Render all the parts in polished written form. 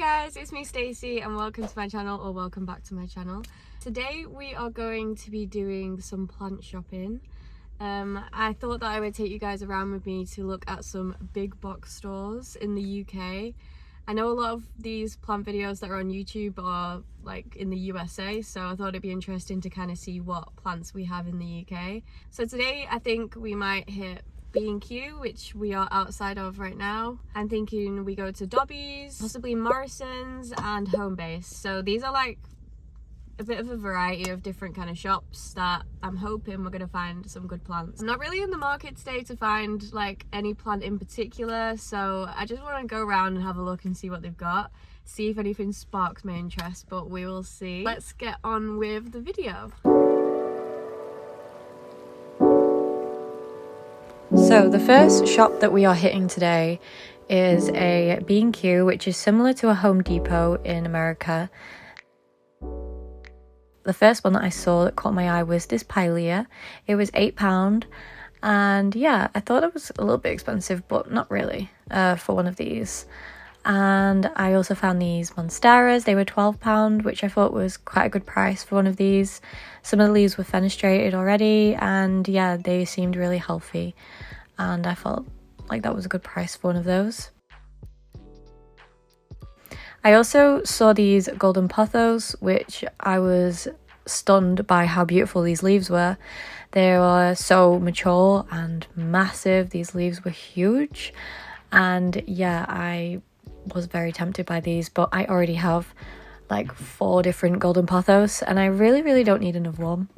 guys, it's me Stacey and welcome to my channel, or welcome back to my channel. Today we are going to be doing some plant shopping. I thought that I would take you guys around with me to look at some big box stores in the UK. I know a lot of these plant videos that are on YouTube are like in the USA, so I thought it'd be interesting to kind of see what plants we have in the UK. So today I think we might hit B&Q, which we are outside of right now. I'm thinking we go to Dobbies, possibly Morrisons and Homebase. So these are like a bit of a variety of different kind of shops that I'm hoping we're going to find some good plants. I'm not really in the market today to find like any plant in particular, so I just want to go around and have a look and see what they've got, see if anything sparks my interest, but we will see. Let's get on with the video. So the first shop that we are hitting today is a B&Q, which is similar to a Home Depot in America. The first one that I saw that caught my eye was this pilea. It was £8, and yeah, I thought it was a little bit expensive, but not really for one of these. And I also found these monsteras. They were £12, which I thought was quite a good price for one of these. Some of the leaves were fenestrated already, and yeah, they seemed really healthy, and I felt like that was a good price for one of those. I also saw these golden pothos, which I was stunned by how beautiful these leaves were. They were so mature and massive. These leaves were huge, and yeah, I was very tempted by these, but I already have like 4 different golden pothos and I really don't need another one.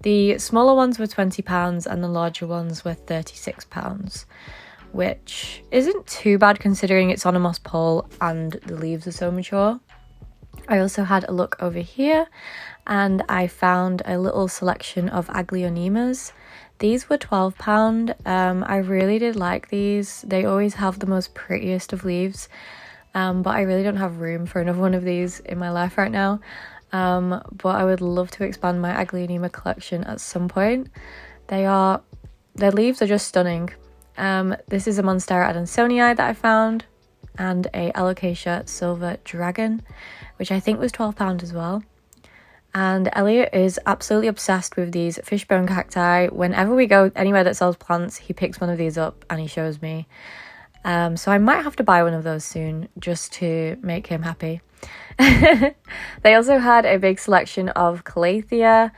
The smaller ones were £20 and the larger ones were £36, which isn't too bad considering it's on a moss pole and the leaves are so mature. I also had a look over here and I found a little selection of aglaonemas. These were £12. I really did like these. They always have the most prettiest of leaves, but I really don't have room for another one of these in my life right now. But I would love to expand my aglaonema collection at some point. Their leaves are just stunning. This is a Monstera adansonii that I found, and a alocasia silver dragon, which I think was £12 as well. And Elliot is absolutely obsessed with these fishbone cacti. Whenever we go anywhere that sells plants, he picks one of these up and he shows me. So I might have to buy one of those soon just to make him happy. They also had a big selection of calathea.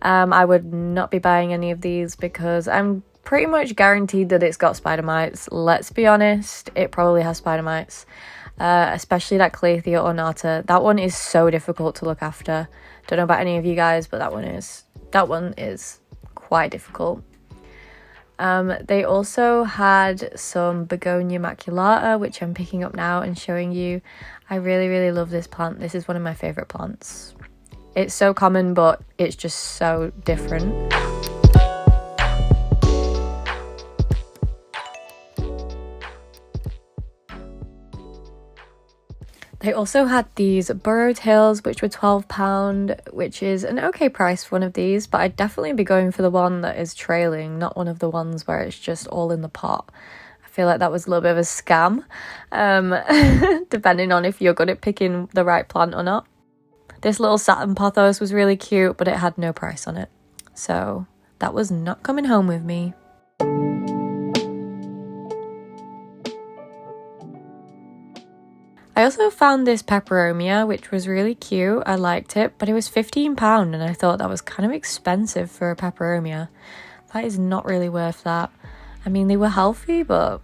I would not be buying any of these because I'm pretty much guaranteed that it's got spider mites. Let's be honest, it probably has spider mites, especially that calathea ornata. That one is so difficult to look after. Don't know about any of you guys, but that one is quite difficult. They also had some begonia maculata, which I'm picking up now and showing you. I really love this plant. This is one of my favorite plants. It's so common, but it's just so different. They also had these burrow tails, which were £12, which is an okay price for one of these, but I'd definitely be going for the one that is trailing, not one of the ones where it's just all in the pot. I feel like that was a little bit of a scam, depending on if you're good at picking the right plant or not. This little satin pothos was really cute, but it had no price on it, so that was not coming home with me. I also found this peperomia, which was really cute. I liked it, but it was £15 and I thought that was kind of expensive for a peperomia. That is not really worth that. I mean, they were healthy, but...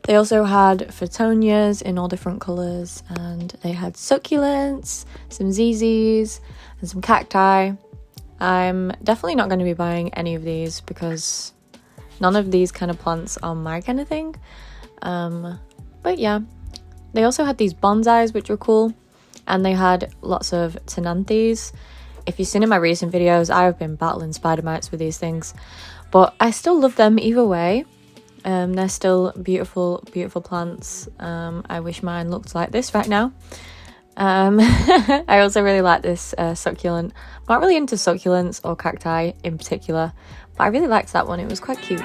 They also had phoetonias in all different colours, and they had succulents, some ZZs, and some cacti. I'm definitely not going to be buying any of these because none of these kind of plants are my kind of thing. But yeah. They also had these bonsais, which were cool, and they had lots of tenanthes. If you've seen in my recent videos, I have been battling spider mites with these things, but I still love them either way. They're still beautiful plants. I wish mine looked like this right now. I also really like this succulent. I'm not really into succulents or cacti in particular, but I really liked that one. It was quite cute.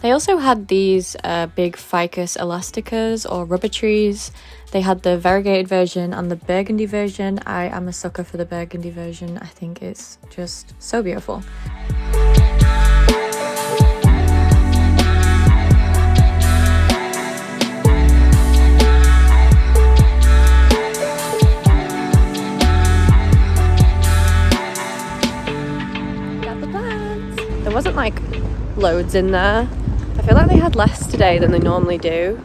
They also had these big ficus elasticas or rubber trees. They had the variegated version and the burgundy version. I am a sucker for the burgundy version. I think it's just so beautiful. Got the plants. There wasn't like loads in there. I feel like they had less today than they normally do.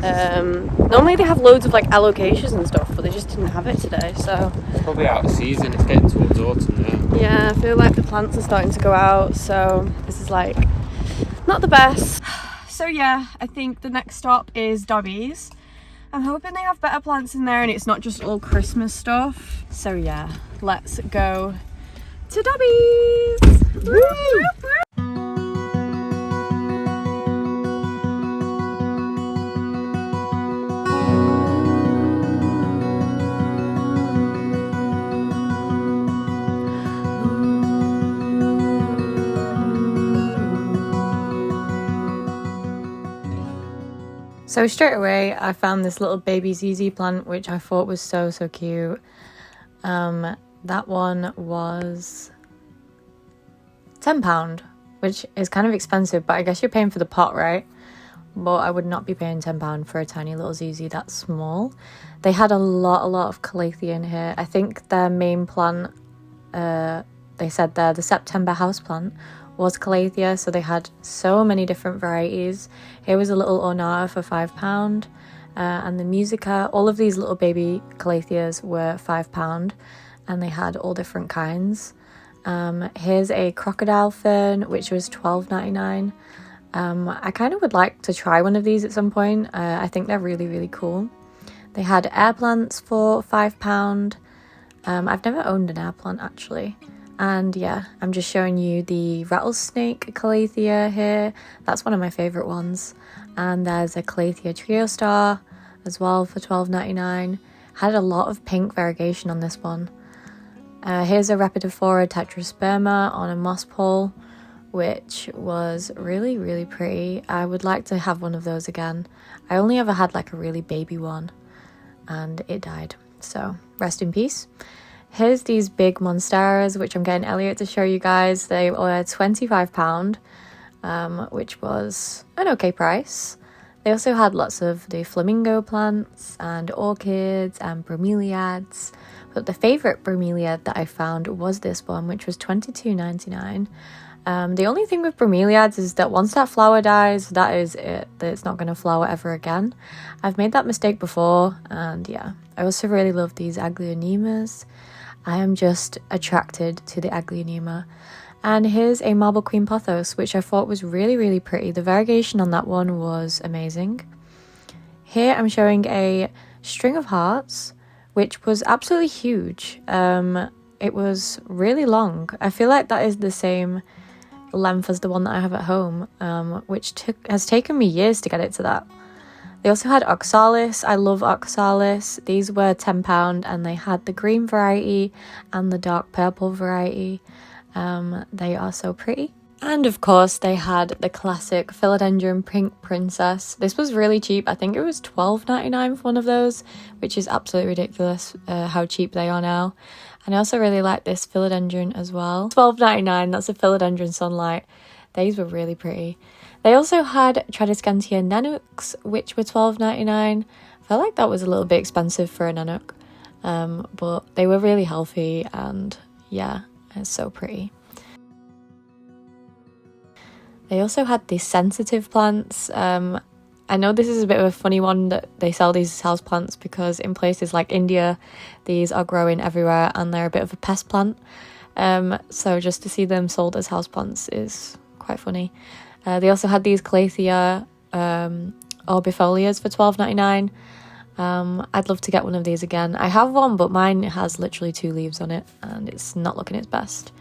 Normally they have loads of like allocations and stuff, but they just didn't have it today, so it's probably out of season. It's getting towards autumn now. Yeah, I feel like the plants are starting to go out, so this is like not the best. So yeah, I think the next stop is Dobbies. I'm hoping they have better plants in there and it's not just all Christmas stuff. So yeah, let's go to Dobbies. Woo! So straight away, I found this little baby ZZ plant, which I thought was so cute. That one was £10, which is kind of expensive, but I guess you're paying for the pot, right? But I would not be paying £10 for a tiny little ZZ that small. They had a lot of calathea in here. I think their main plant, they said there, the September house plant, was calathea, so they had so many different varieties. Here was a little ornata for £5, and the musica. All of these little baby calatheas were £5, and they had all different kinds. Here's a crocodile fern, which was $12.99. I kind of would like to try one of these at some point. I think they're really cool. They had air plants for £5. I've never owned an air plant actually. And yeah, I'm just showing you the rattlesnake calathea here. That's one of my favourite ones. And there's a calathea trio star as well for $12.99. Had a lot of pink variegation on this one. Here's a Rhapidiflora tetrasperma on a moss pole, which was really pretty. I would like to have one of those again. I only ever had like a really baby one and it died. So rest in peace. Here's these big monsteras, which I'm getting Elliot to show you guys. They were £25, which was an okay price. They also had lots of the flamingo plants and orchids and bromeliads. But the favourite bromeliad that I found was this one, which was $22.99. The only thing with bromeliads is that once that flower dies, that is it. That it's not going to flower ever again. I've made that mistake before, and yeah. I also really love these aglaonemas. I am just attracted to the aglaonema. And here's a marble queen pothos, which I thought was really pretty. The variegation on that one was amazing. Here I'm showing a string of hearts, which was absolutely huge. It was really long. I feel like that is the same length as the one that I have at home, which has taken me years to get it to that. They also had oxalis. I love oxalis. These were £10 and they had the green variety and the dark purple variety. They are so pretty. And of course they had the classic philodendron pink princess. This was really cheap. I think it was $12.99 for one of those, which is absolutely ridiculous how cheap they are now. And I also really like this philodendron as well. $12.99, that's a philodendron sunlight. These were really pretty. They also had Tradescantia nanuks, which were $12.99. I felt like that was a little bit expensive for a nanuk, but they were really healthy and yeah, it's so pretty. They also had these sensitive plants. I know this is a bit of a funny one that they sell these houseplants because in places like India, these are growing everywhere and they're a bit of a pest plant. So just to see them sold as houseplants is quite funny. They also had these calathea orbifolias for $12.99. I'd love to get one of these again. I have one, but mine has literally 2 leaves on it and it's not looking its best.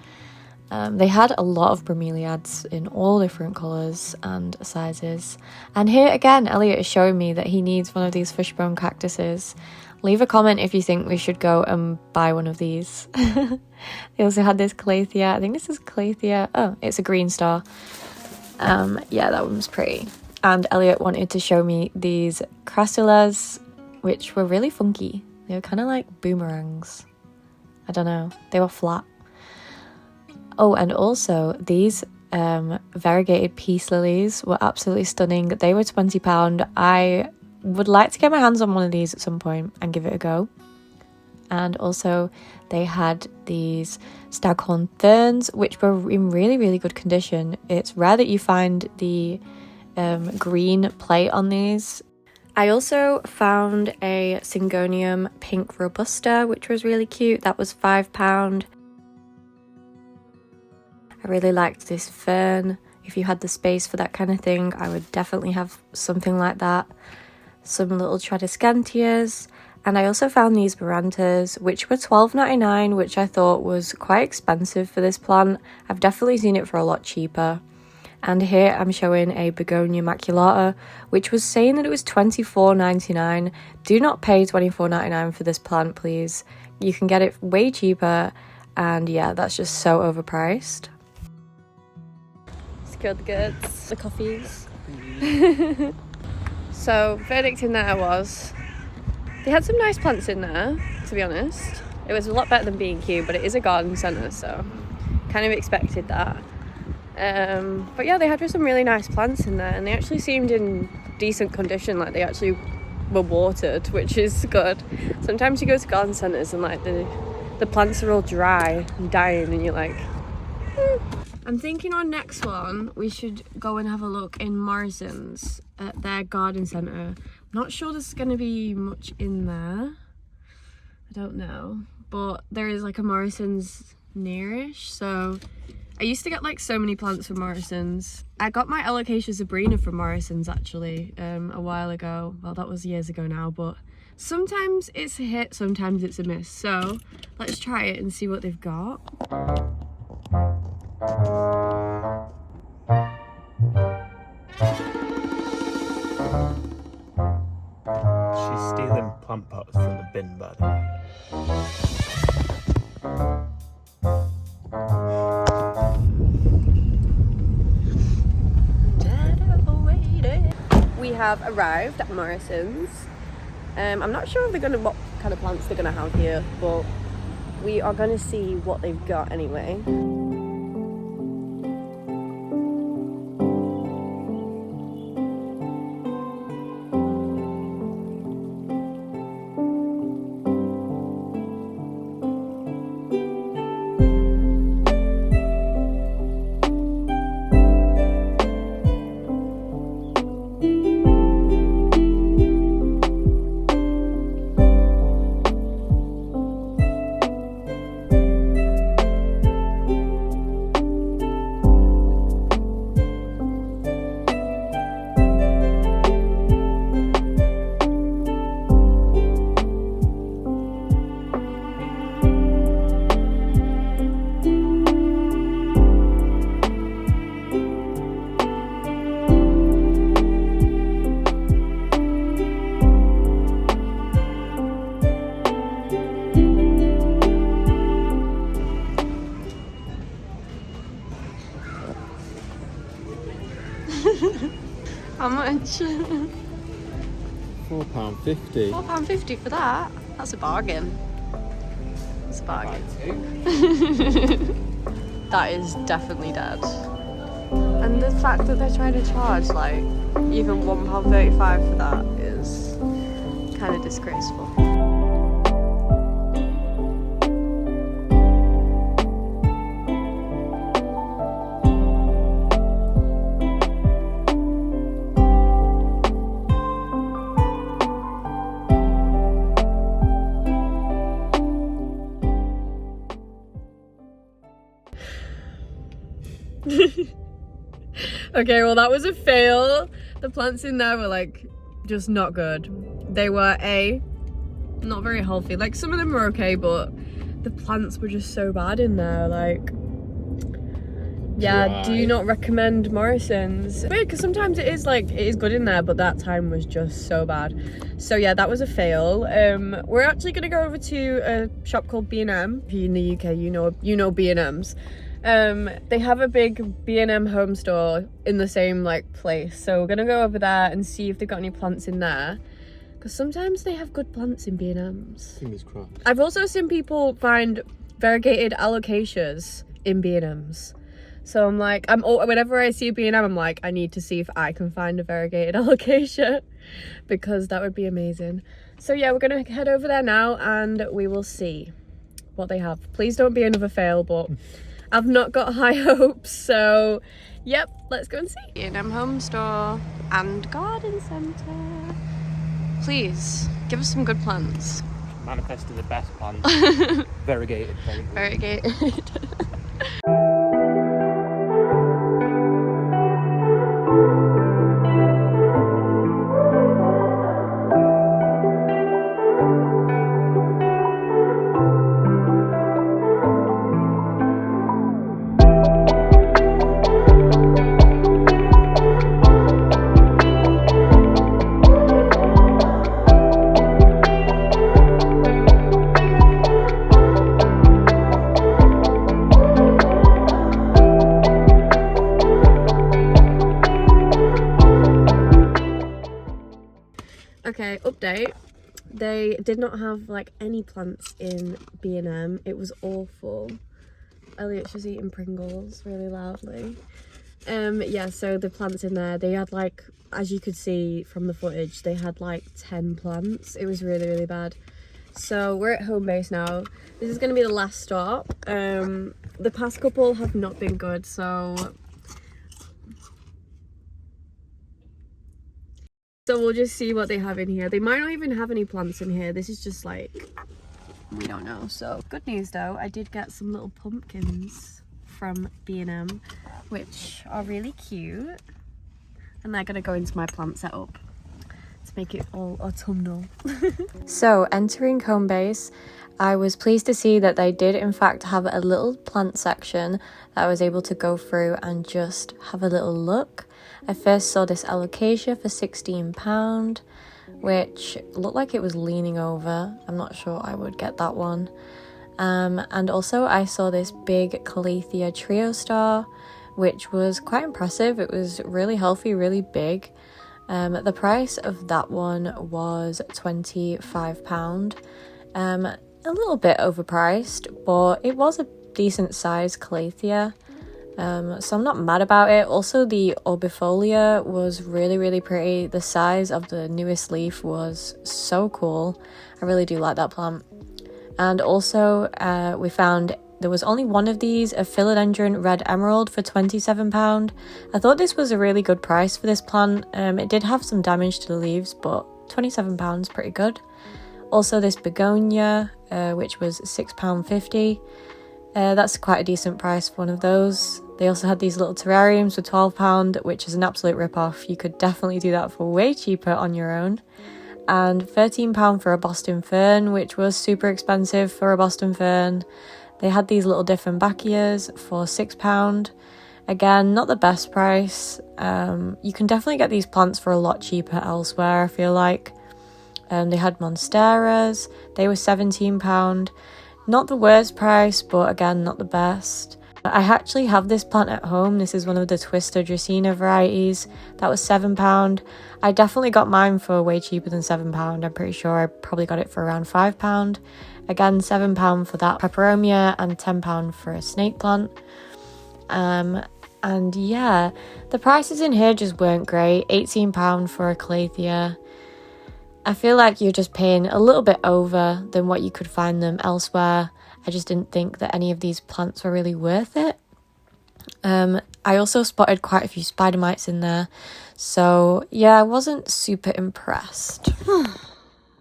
They had a lot of bromeliads in all different colours and sizes. And here again, Elliot is showing me that he needs one of these fishbone cactuses. Leave a comment if you think we should go and buy one of these. They also had this calathea. I think this is calathea. Oh, it's a green star. Yeah, that one was pretty. And Elliot wanted to show me these crassulas, which were really funky. They were kind of like boomerangs. I don't know, they were flat. Oh, and also these variegated peace lilies were absolutely stunning. They were £20. I would like to get my hands on one of these at some point and give it a go. And also they had these staghorn ferns, which were in really, really good condition. It's rare that you find the green plate on these. I also found a Syngonium pink robusta, which was really cute. That was £5. I really liked this fern. If you had the space for that kind of thing, I would definitely have something like that. Some little tradescantias. And I also found these barantas, which were $12.99, which I thought was quite expensive for this plant. I've definitely seen it for a lot cheaper. And here I'm showing a begonia maculata, which was saying that it was $24.99. Do not pay $24.99 for this plant, please. You can get it way cheaper, and yeah, that's just so overpriced. Secured the goods, the coffees. So, verdict in there was, they had some nice plants in there, to be honest. It was a lot better than B&Q, but it is a garden centre, so kind of expected that. But yeah, they had just some really nice plants in there, and they actually seemed in decent condition, like they actually were watered, which is good. Sometimes you go to garden centres and like the plants are all dry and dying, and you're like, I'm thinking our next one, we should go and have a look in Morrisons at their garden centre. Not sure there's going to be much in there. I don't know. But there is like a Morrisons nearish, so I used to get like so many plants from Morrisons. I got my alocasia Sabrina from Morrisons actually a while ago. Well, that was years ago now, but sometimes it's a hit, sometimes it's a miss. So let's try it and see what they've got. She's stealing plant pots from the bin, by the way. We have arrived at Morrisons. I'm not sure if what kind of plants they're gonna have here, but we are gonna see what they've got anyway. How much? £4.50. £4.50 for that? That's a bargain. It's a bargain. That is definitely dead. And the fact that they're trying to charge like even £1.35 for that is kind of disgraceful. Okay, well that was a fail. The plants in there were like just not good. They were not very healthy. Like some of them were okay, but the plants were just so bad in there. Like, yeah, do you not recommend Morrisons? Weird, because sometimes it is good in there, but that time was just so bad. So yeah, that was a fail. We're actually gonna go over to a shop called B&M. If you're in the UK, you know B&M's. They have a big B&M home store in the same like place, so we're gonna go over there and see if they've got any plants in there, because sometimes they have good plants in B&Ms. Fingers crossed. I've also seen people find variegated alocasias in B&Ms. So I'm like, whenever I see a B&M, I'm like, I need to see if I can find a variegated alocasia, because that would be amazing. So yeah, we're gonna head over there now and we will see what they have. Please don't be another fail, but I've not got high hopes. So yep, let's go and see. B&M home store and garden centre. Please give us some good plants. Manifested the best plants. Variegated. Variegated. Okay, update. They did not have like any plants in B&M. It was awful. Elliot's just eating Pringles really loudly. Yeah, so the plants in there, they had like, as you could see from the footage, they had like 10 plants. It was really, really bad. So we're at Homebase now. This is going to be the last stop. The past couple have not been good, so we'll just see what they have in here. They might not even have any plants in here. This is just like, we don't know. So good news though, I did get some little pumpkins from B&M, which are really cute. And they're gonna go into my plant setup to make it all autumnal. So entering Homebase, I was pleased to see that they did in fact have a little plant section that I was able to go through and just have a little look. I first saw this alocasia for £16, which looked like it was leaning over. I'm not sure I would get that one. And also I saw this big Calathea trio star, which was quite impressive. It was really healthy, really big. The price of that one was £25. A little bit overpriced, but it was a decent size Calathea. So I'm not mad about it. Also, the orbifolia was really, really pretty. The size of the newest leaf was so cool. I really do like that plant. And also, we found there was only one of these, a philodendron red emerald for £27. I thought this was a really good price for this plant. It did have some damage to the leaves, but £27 pretty good. Also, this begonia, which was £6.50. That's quite a decent price for one of those. They also had these little terrariums for £12, which is an absolute rip-off. You could definitely do that for way cheaper on your own. And £13 for a Boston fern, which was super expensive for a Boston fern. They had these little Dieffenbachias for £6. Again, not the best price. You can definitely get these plants for a lot cheaper elsewhere, I feel like. They had monsteras. They were £17. Not the worst price, but again, not the best. I actually have this plant at home. This is one of the Twister Dracaena varieties. That was £7. I definitely got mine for way cheaper than £7. I'm pretty sure I probably got it for around £5. Again, £7 for that peperomia and £10 for a snake plant. And yeah, the prices in here just weren't great. £18 for a Calathea. I feel like you're just paying a little bit over than what you could find them elsewhere. I just didn't think that any of these plants were really worth it. I also spotted quite a few spider mites in there. So yeah, I wasn't super impressed.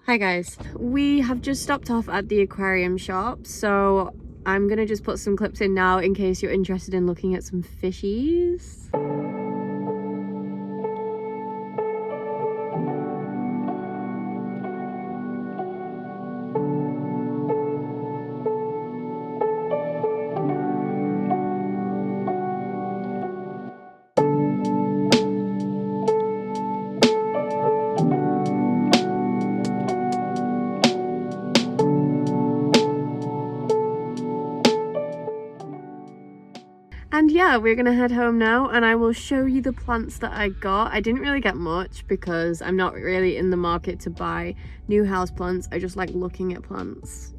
Hi guys, we have just stopped off at the aquarium shop, so I'm gonna just put some clips in now in case you're interested in looking at some fishies. yeah, we're gonna head home now and I will show you the plants that I got. I didn't really get much because I'm not really in the market to buy new house plants. I just like looking at plants.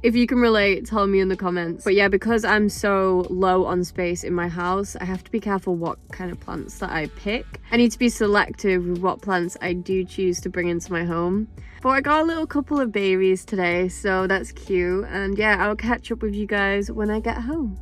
If you can relate, tell me in the comments. But yeah, because I'm so low on space in my house, I have to be careful what kind of plants that I pick. I need to be selective with what plants I do choose to bring into my home. But I got a little couple of babies today, so that's cute. And yeah, I'll catch up with you guys when I get home.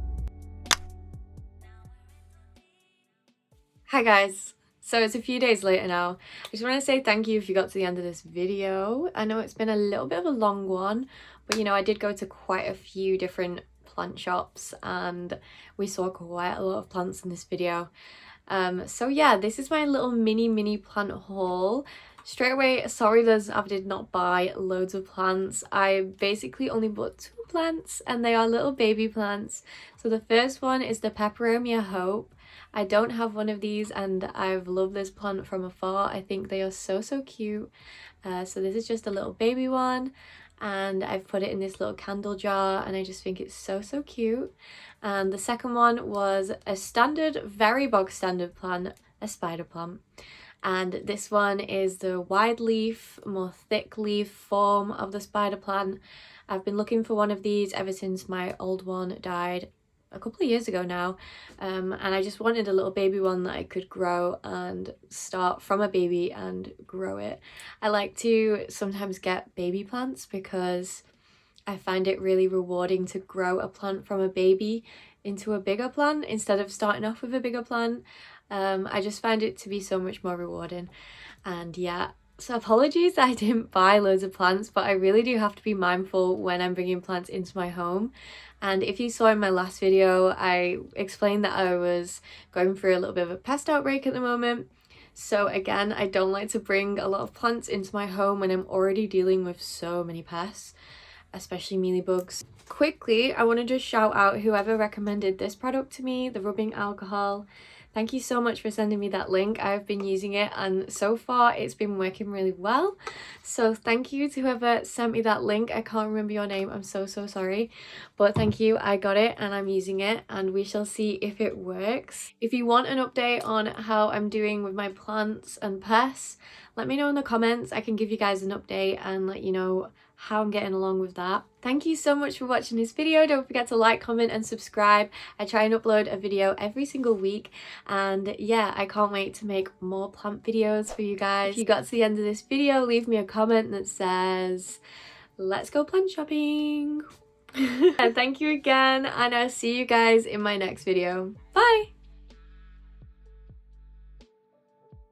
Hi guys. So it's a few days later now. I just want to say thank you if you got to the end of this video. I know it's been a little bit of a long one, but you know, I did go to quite a few different plant shops and we saw quite a lot of plants in this video. So yeah, this is my little mini plant haul. Straight away, sorry I did not buy loads of plants. I basically only bought 2 plants and they are little baby plants. So the first one is the Peperomia Hope. I don't have one of these and I've loved this plant from afar. I think they are so cute. So this is just a little baby one and I've put it in this little candle jar and I just think it's so cute. And the second one was a standard, very bog standard plant, a spider plant. And this one is the wide leaf, more thick leaf form of the spider plant. I've been looking for one of these ever since my old one died a couple of years ago now, and I just wanted a little baby one that I could grow and start from a baby and grow it. I like to sometimes get baby plants because I find it really rewarding to grow a plant from a baby into a bigger plant instead of starting off with a bigger plant. I just find it to be so much more rewarding. And yeah, so apologies that I didn't buy loads of plants, but I really do have to be mindful when I'm bringing plants into my home. And if you saw in my last video, I explained that I was going through a little bit of a pest outbreak at the moment. So again, I don't like to bring a lot of plants into my home when I'm already dealing with so many pests, especially mealybugs. Quickly, I want to just shout out whoever recommended this product to me, the rubbing alcohol. Thank you so much for sending me that link. I've been using it and so far it's been working really well. So thank you to whoever sent me that link. I can't remember your name. I'm so sorry. But thank you. I got it and I'm using it and we shall see if it works. If you want an update on how I'm doing with my plants and pests, let me know in the comments. I can give you guys an update and let you know how I'm getting along with that. Thank you so much for watching this video. Don't forget to like, comment and subscribe. I try and upload a video every single week and yeah, I can't wait to make more plant videos for you guys. If you got to the end of this video, leave me a comment that says let's go plant shopping. And thank you again and I'll see you guys in my next video. Bye.